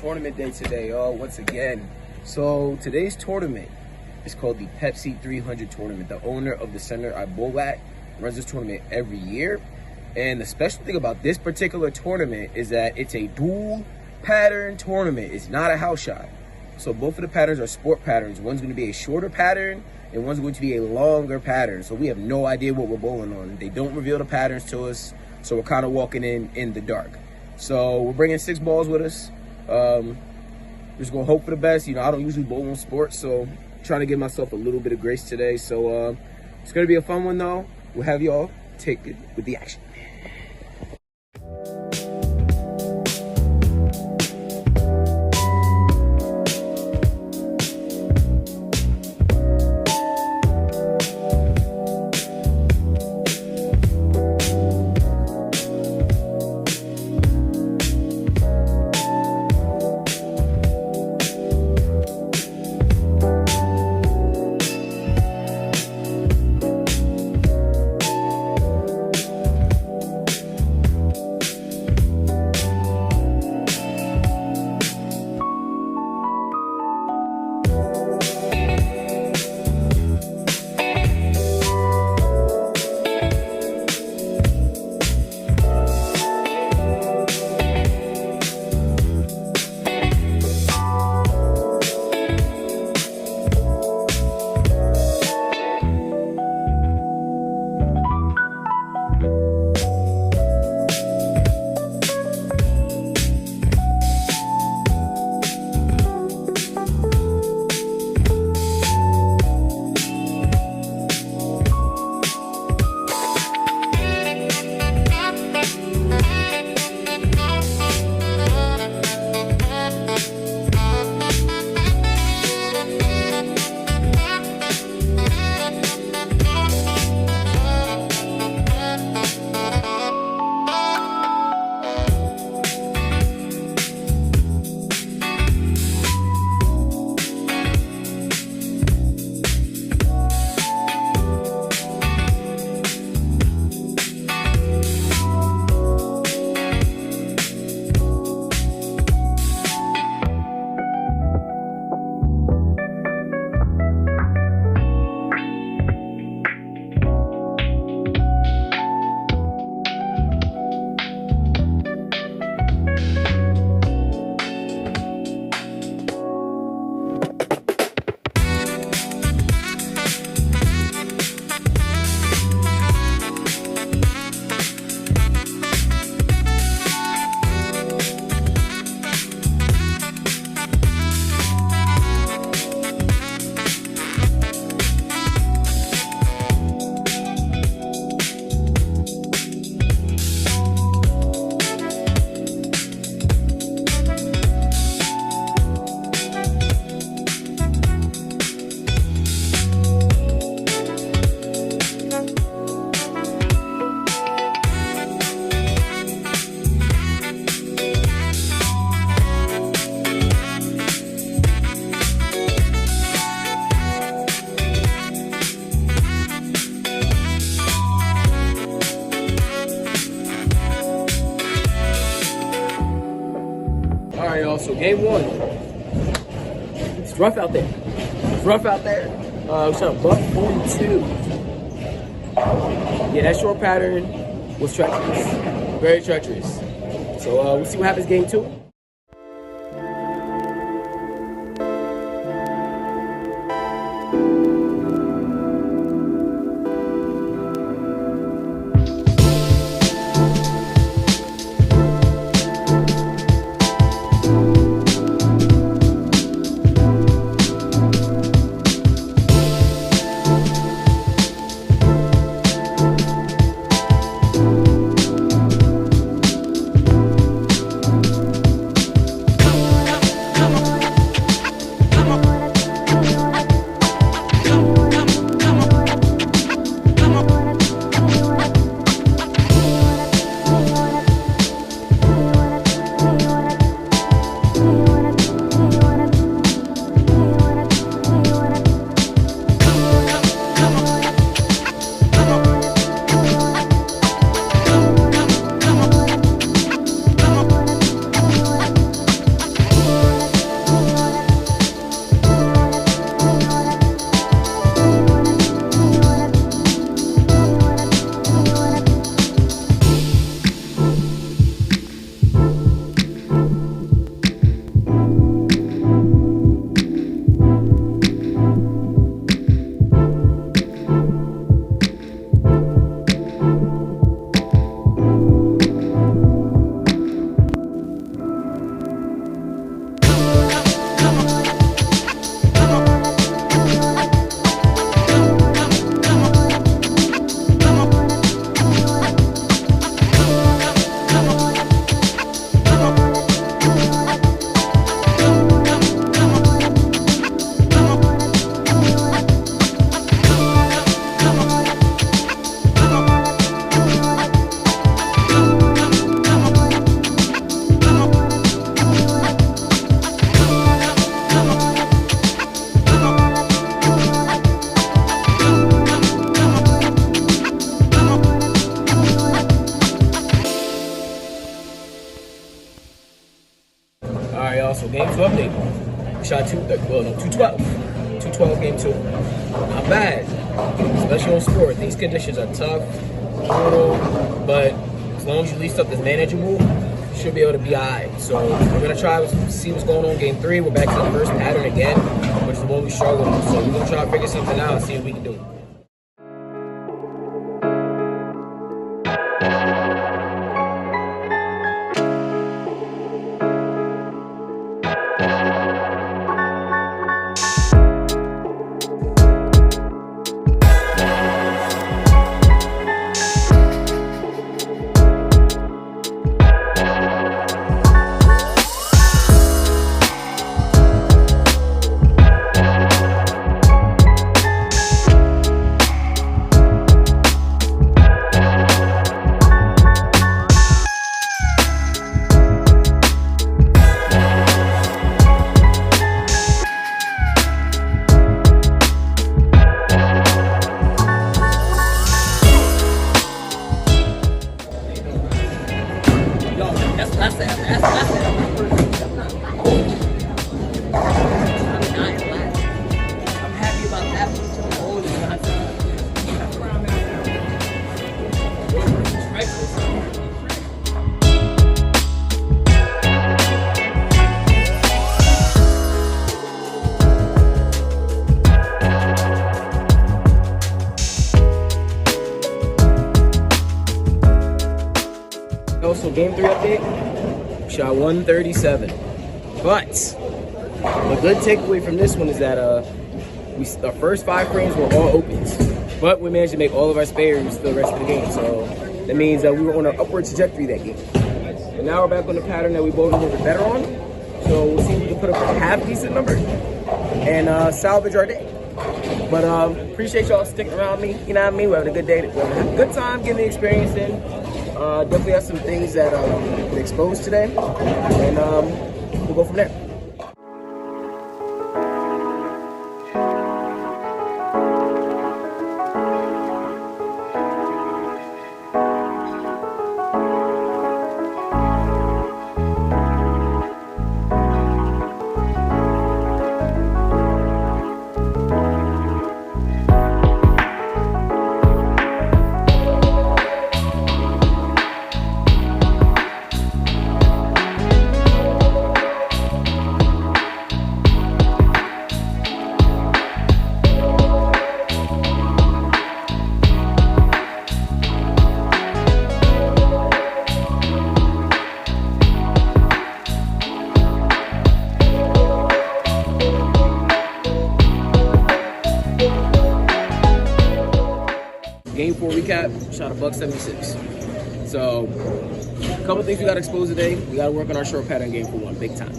tournament day today, y'all, once again. So today's tournament is called the Pepsi 300 tournament. The owner of the center I bowl at runs this tournament every year. And the special thing about this particular tournament is that it's a dual pattern tournament. It's not a house shot. So both of the patterns are sport patterns. One's going to be a shorter pattern and one's going to be a longer pattern. So we have no idea what we're bowling on. They don't reveal the patterns to us, so we're kind of walking in the dark. So we're bringing 6 balls with us. Just gonna hope for the best. You know, I don't usually bowl on sports, so I'm trying to give myself a little bit of grace today. So it's gonna be a fun one though. We'll have y'all take it with the action. All right, y'all, so game one. It's rough out there. It's rough out there. We shot a buck 42. Yeah, that short pattern was treacherous. Very treacherous. So we'll see what happens game two. right, y'all. So game 2 update. We shot 212. 212 game 2. Not bad. Especially on sport. These conditions are tough, brutal, but as long as you least up this manageable, you should be able to be alright. So we're gonna try to see what's going on in game 3. We're back to the first pattern again, which is what we struggle with. So we're gonna try to figure something out and see what we can do. So game 3 update, shot 137. But the good takeaway from this one is that our first 5 frames were all opens, but we managed to make all of our spares for the rest of the game. So that means that we were on an upward trajectory that game. And now we're back on the pattern that we both a little bit better on. So we'll see if we can put up a half decent number and salvage our day. But appreciate y'all sticking around me. You know what I mean? We're having a good day. We're having a good time getting the experience in. Definitely have some things that get exposed today, and we'll go from there. Game 4 recap, shot $176. So, a couple things we got exposed today. We got to work on our short pattern game for 1, big time.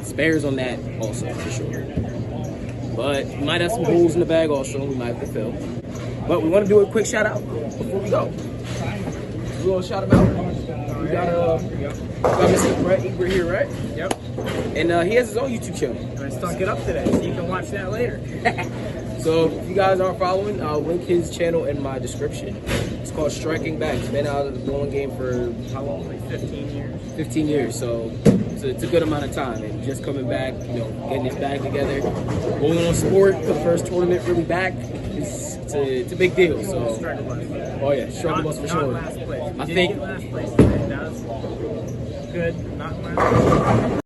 Spares on that also, for sure. But we might have some holes in the bag also, we might have to fill. But we want to do a quick shout out before we go. We're going to shout him out. We got Mr. Brett Eber here, right? Yep. And he has his own YouTube channel. And I stunk it up today, so you can watch that later. So if you guys aren't following, I'll link his channel in my description. It's called StrikingBack. He's been out of the bowling game for how long? Like 15 years. 15 years. So it's a good amount of time. And just coming back, you know, getting his bag together, going on sport for the first tournament really back. It's a big deal. So Struggle bus. Oh yeah, struggle bus for sure. Last place. I think get last place today. That was good. Not last place.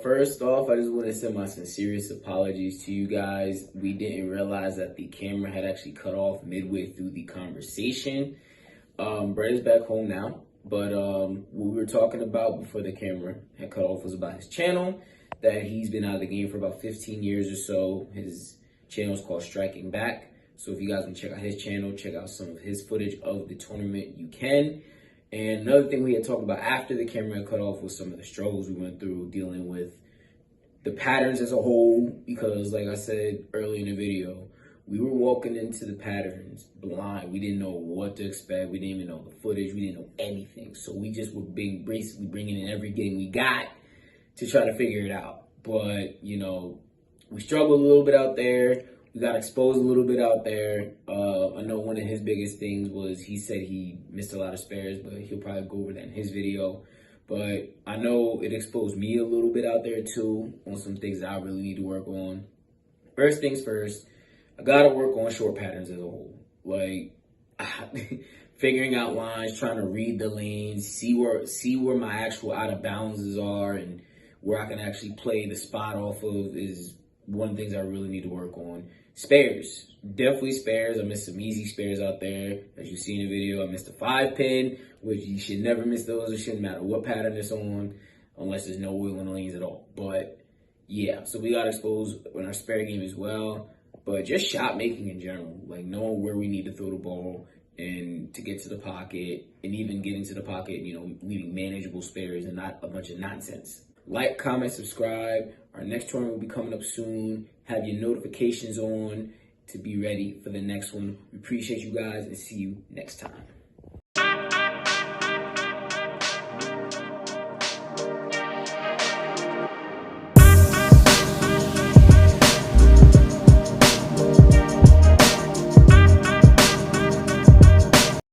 First off, I just want to send my sincerest apologies to you guys. We didn't realize that the camera had actually cut off midway through the conversation. Brett is back home now, but what we were talking about before the camera had cut off was about his channel, that he's been out of the game for about 15 years or so. His channel is called StrikingBack. So if you guys want to check out his channel, check out some of his footage of the tournament, you can. And another thing we had talked about after the camera cut off was some of the struggles we went through dealing with the patterns as a whole, because like I said earlier in the video, we were walking into the patterns blind. We didn't know what to expect. We didn't even know the footage. We didn't know anything. So we just were basically bringing in every game we got to try to figure it out. But, you know, we struggled a little bit out there. we got exposed a little bit out there. I know one of his biggest things was he said he missed a lot of spares, but he'll probably go over that in his video. But I know it exposed me a little bit out there too on some things that I really need to work on. First things first, I gotta work on short patterns as a whole. Like figuring out lines, trying to read the lanes, see where my actual out of bounds are and where I can actually play the spot off of is one of the things I really need to work on. Spares, definitely spares. I missed some easy spares out there. As you see in the video, I missed a 5-pin, which you should never miss those. It shouldn't matter what pattern it's on, unless there's no oil in the lanes at all. But yeah, so we got exposed in our spare game as well. But just shot making in general, like knowing where we need to throw the ball and to get to the pocket, and even getting to the pocket, you know, leaving manageable spares and not a bunch of nonsense. Like, comment, subscribe. Our next tournament will be coming up soon. Have your notifications on to be ready for the next one. We appreciate you guys and see you next time.